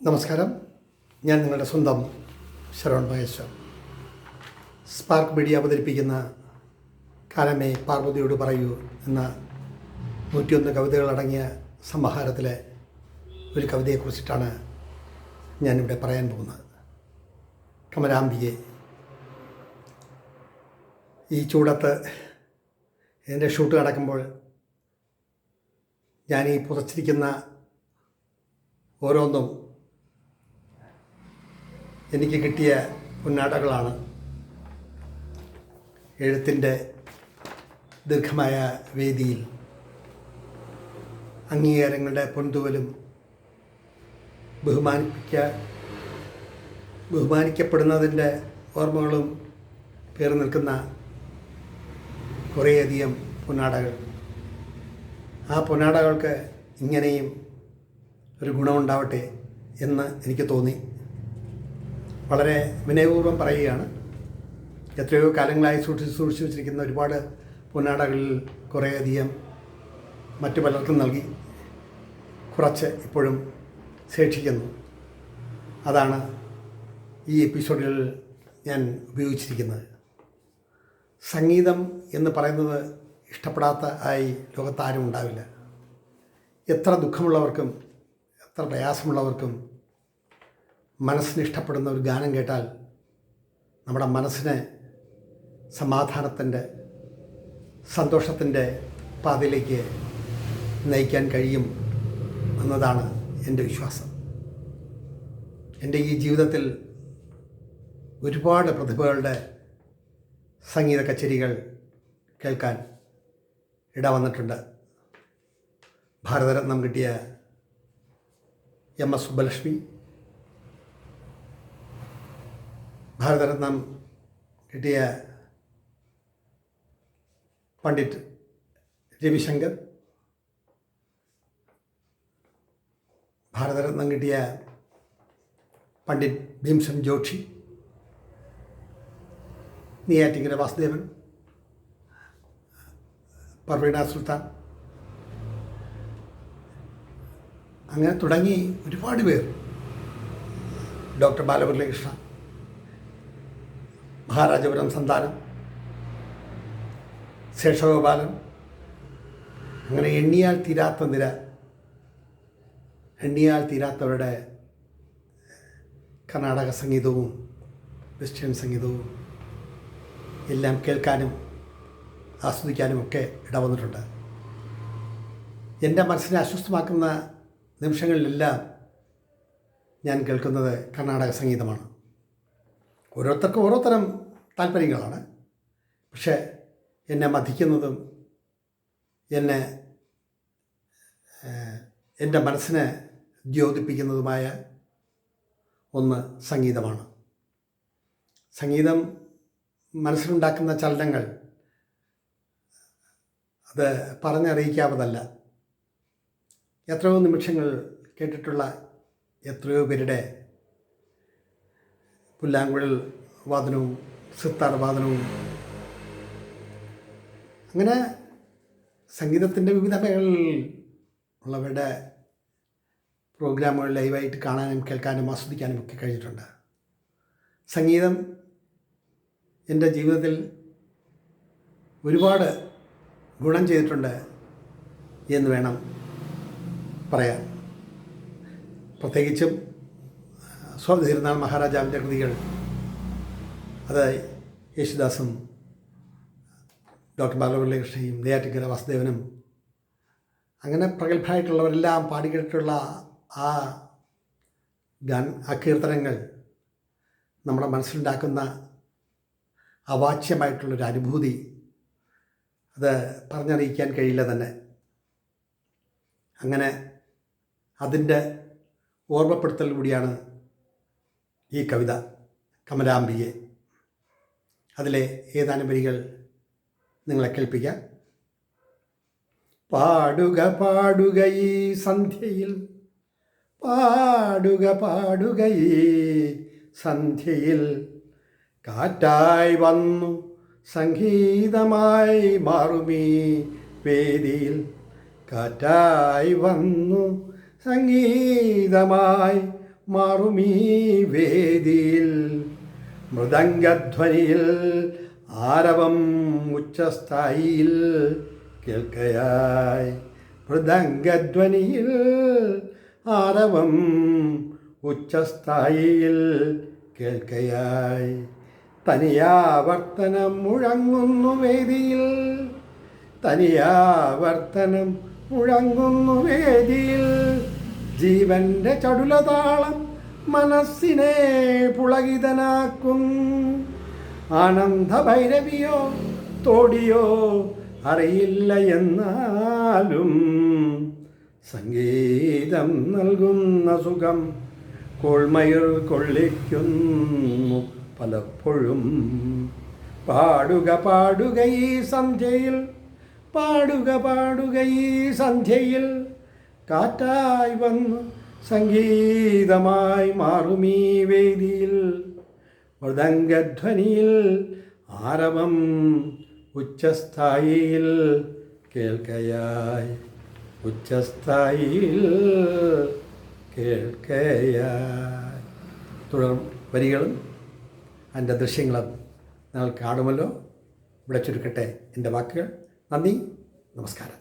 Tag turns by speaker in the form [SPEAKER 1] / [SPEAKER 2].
[SPEAKER 1] നമസ്കാരം. ഞാൻ നിങ്ങളുടെ സ്വന്തം ശരവൺ മഹേശ്വർ. സ്പാർക്ക് മീഡിയ അവതരിപ്പിക്കുന്ന കാലമേ പാർവതിയോട് പറയൂ എന്ന 101 കവിതകളടങ്ങിയ സമാഹാരത്തിലെ ഒരു കവിതയെക്കുറിച്ചിട്ടാണ് ഞാനിവിടെ പറയാൻ പോകുന്നത്. കമലാംബികെ. ഈ ചൂടത്ത് എൻ്റെ ഷൂട്ട് നടക്കുമ്പോൾ ഞാനീ പുതച്ചിരിക്കുന്ന ഓരോന്നും എനിക്ക് കിട്ടിയ പൊന്നാടകളാണ്. എഴുത്തിൻ്റെ ദീർഘമായ വേദിയിൽ അംഗീകാരങ്ങളുടെ പൊൻതൂവലും ബഹുമാനിക്കപ്പെടുന്നതിൻ്റെ ഓർമ്മകളും പേറി നിൽക്കുന്ന കുറേയധികം പൊന്നാടകൾ. ആ പൊന്നാടകൾക്ക് ഇങ്ങനെയും ഒരു ഗുണമുണ്ടാവട്ടെ എന്ന് എനിക്ക് തോന്നി. വളരെ വിനയപൂർവ്വം പറയുകയാണ്. എത്രയോ കാലങ്ങളായി സൂക്ഷിച്ചു വച്ചിരിക്കുന്ന ഒരുപാട് പൊന്നാടകളിൽ കുറേയധികം മറ്റു പലർക്കും നൽകി, കുറച്ച് ഇപ്പോഴും ശേഷിക്കുന്നു. അതാണ് ഈ എപ്പിസോഡിൽ ഞാൻ ഉപയോഗിച്ചിരിക്കുന്നത്. സംഗീതം എന്ന് പറയുന്നത് ഇഷ്ടപ്പെടാത്ത ആയി ലോകത്താരും ഉണ്ടാവില്ല. എത്ര ദുഃഖമുള്ളവർക്കും എത്ര പ്രയാസമുള്ളവർക്കും മനസ്സിന് ഇഷ്ടപ്പെടുന്ന ഒരു ഗാനം കേട്ടാൽ നമ്മുടെ മനസ്സിനെ സമാധാനത്തിൻ്റെ, സന്തോഷത്തിൻ്റെ പാതയിലേക്ക് നയിക്കാൻ കഴിയും എന്നതാണ് എൻ്റെ വിശ്വാസം. എൻ്റെ ഈ ജീവിതത്തിൽ ഒരുപാട് പ്രതിഭകളുടെ സംഗീത കച്ചേരികൾ കേൾക്കാൻ ഇടവന്നിട്ടുണ്ട്. ഭാരതരത്നം കിട്ടിയ എം എസ് സുബ്ബലക്ഷ്മി, ഭാരതരത്നം കിട്ടിയ പണ്ഡിറ്റ് രവിശങ്കർ, ഭാരതരത്നം കിട്ടിയ പണ്ഡിറ്റ് ഭീംസെൻ ജോഷി, നെയ്യാറ്റിൻകര വാസുദേവൻ, പർവീണ സുൽത്താൻ, അങ്ങനെ തുടങ്ങി ഒരുപാട് പേർ, ഡോക്ടർ ബാലമുരളീകൃഷ്ണ, മഹാരാജപുരം സന്താനം, ശേഷഗോപാലൻ, അങ്ങനെ എണ്ണിയാൽ തീരാത്തവരുടെ കർണാടക സംഗീതവും വെസ്റ്റേൺ സംഗീതവും എല്ലാം കേൾക്കാനും ആസ്വദിക്കാനും ഒക്കെ ഇടവന്നിട്ടുണ്ട്. എൻ്റെ മനസ്സിനെ അസ്വസ്ഥമാക്കുന്ന നിമിഷങ്ങളിലെല്ലാം ഞാൻ കേൾക്കുന്നത് കർണാടക സംഗീതമാണ്. ഓരോരുത്തർക്കും ഓരോത്തരം താല്പര്യങ്ങളാണ്. പക്ഷേ എന്നെ മഥിക്കുന്നതും എൻ്റെ മനസ്സിനെ ദ്യോതിപ്പിക്കുന്നതുമായ ഒന്ന് സംഗീതമാണ്. സംഗീതം മനസ്സിലുണ്ടാക്കുന്ന ചലനങ്ങൾ അത് പറഞ്ഞറിയിക്കാവതല്ല. എത്രയോ നിമിഷങ്ങൾ കേട്ടിട്ടുള്ള എത്രയോ പേരുടെ പുല്ലാങ്കുഴൽ വാദനവും സിത്താർ വാദനവും, അങ്ങനെ സംഗീതത്തിൻ്റെ വിവിധ മേഖലകളിൽ ഉള്ളവരുടെ പ്രോഗ്രാമുകൾ ലൈവായിട്ട് കാണാനും കേൾക്കാനും ആസ്വദിക്കാനും ഒക്കെ കഴിഞ്ഞിട്ടുണ്ട്. സംഗീതം എൻ്റെ ജീവിതത്തിൽ ഒരുപാട് ഗുണം ചെയ്തിട്ടുണ്ട് എന്ന് വേണം പറയാൻ. പ്രത്യേകിച്ചും സ്വാതി തിരുനാൾ മഹാരാജാവിൻ്റെ കൃതികൾ, അത് യേശുദാസും ഡോക്ടർ ബാലമുരളീകൃഷ്ണയും നെയ്യാറ്റിൻകര വാസുദേവനും അങ്ങനെ പ്രഗത്ഭരായിട്ടുള്ളവരെല്ലാം പാടിക്കേട്ടിട്ടുള്ള ആ കീർത്തനങ്ങൾ നമ്മുടെ മനസ്സിലുണ്ടാക്കുന്ന അവാച്യമായിട്ടുള്ളൊരു അനുഭൂതി, അത് പറഞ്ഞറിയിക്കാൻ കഴിയില്ല തന്നെ. അങ്ങനെ അതിൻ്റെ ഓർമ്മപ്പെടുത്തലിലൂടെയാണ് ഈ കവിത കമലാംബികെ. അതിലെ ഏതാനും വരികൾ നിങ്ങളെ കേൾപ്പിക്കാം. പാടുക പാടുക ഈ സന്ധ്യയിൽ, പാടുക പാടുക ഈ സന്ധ്യയിൽ, കാറ്റായി വന്നു സംഗീതമായി മാറുമീ വേദിയിൽ, കാറ്റായി വന്നു സംഗീതമായി മാറുമീ വേദിയിൽ മൃദംഗധ്വനിയിൽ ആരവം ഉച്ചസ്ഥായിയിൽ കേൾക്കയായി മൃദംഗധ്വനിയിൽ ആരവം ഉച്ചസ്ഥായിയിൽ കേൾക്കയായി തനിയാവർത്തനം മുഴങ്ങുന്നു വേദിയിൽ തനിയാവർത്തനം മുഴങ്ങുന്നു വേദിയിൽ ജീവന്റെ ചടുലതാളം മനസ്സിനെ പുളകിതനാക്കും ആനന്ദഭൈരവിയോ തോടിയോ അറിയില്ല എന്നാലും സംഗീതം നൽകുന്ന സുഖം കോൾമയിർ കൊള്ളിക്കുന്നു പലപ്പോഴും പാടുക പാടുക ഈ സന്ധ്യയിൽ പാടുക പാടുക ഈ സന്ധ്യയിൽ കാറ്റായി വന്ന് സംഗീതമായി മാറുമീ വേദിയിൽ മൃദംഗധ്വനിയിൽ ആരവം ഉച്ചസ്ഥായിയിൽ കേൾക്കയായി ഉച്ചസ്ഥായിയിൽ കേൾക്കയായി. തുടർ വരികളും അതിൻ്റെ ദൃശ്യങ്ങളും നിങ്ങൾ കാണുമല്ലോ. ഇവിടെ ചുരുക്കട്ടെ എൻ്റെ വാക്കുകൾ. നന്ദി, നമസ്കാരം.